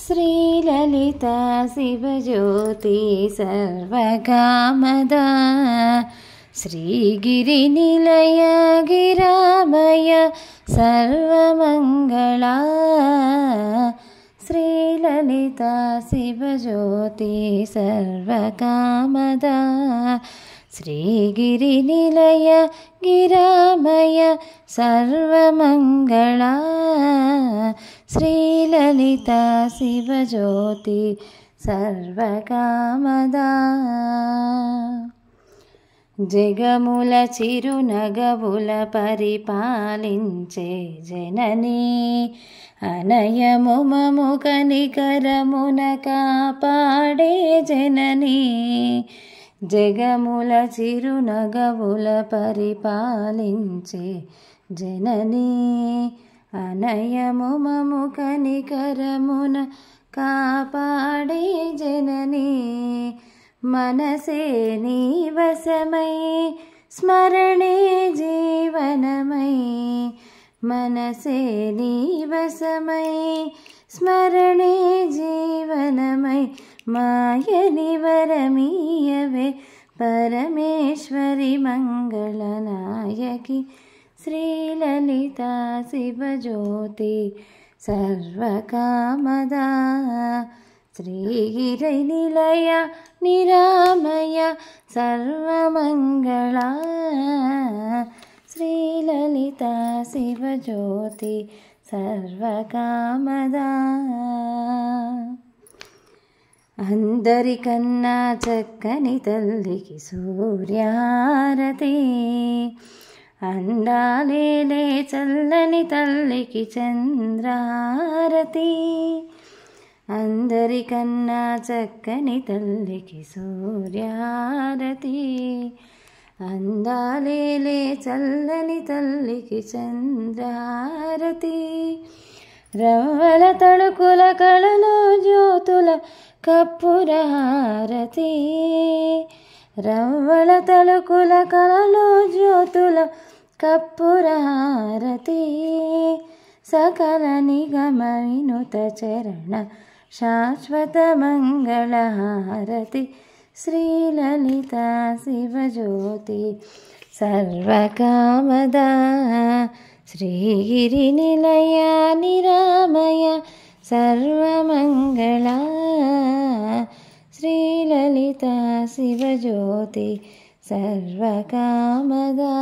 श्रीललिता शिवज्योति सर्वकामदा श्रीगिरिनिलय गिरामय सर्वमङ्गला श्रीललिता शिवज्योति सर्वकामदा श्रीगिरिनिलय गिरामय सर्वमङ्गला श्रीललिता शिवज्योति सर्वकामदा జగముల చిరునగవుల పరిపాలించే జననీ అనయము మము కనికరమున కాపాడే జననీ జగముల చిరునగవుల పరిపాలించే జననీ అనయము మము కనికరమున కాపాడే జననీ మనసే నీ వశమై స్మరణే జీవనమై మనసే నీ వశమై స్మరణే జీవనమై మాయని వరమీయవే పరమేశ్వరి మంగళనాయకి శ్రీలలితా శివజ్యోతి సర్వకామదా శ్రీగిరినిలయ నిరామయ సర్వమంగళా శ్రీలలితా శివజ్యోతి సర్వకామదా అందరికన్నా చక్కని తల్లికి సూర్యారతి అందాలేలే చల్లని తల్లికి చంద్రారతి అందరికన్నా చక్కని తల్లికి సూర్యారతి అందాలేలే చల్లని తల్లికి చంద్రారతి రవ్వల తడుకుల కళలో జ్యోతుల కప్పురహారతి రవ్వల తడుకుల కళలో జ్యోతుల కప్పురహారతి సకల నిగమ వినుత చరణ శాశ్వత మంగళహారతి శ్రీలలితా శివజ్యోతి సర్వకామదా శ్రీగిరినిలయ నిరామయ సర్వమంగళా శ్రీలలితా శివజ్యోతి సర్వకామదా.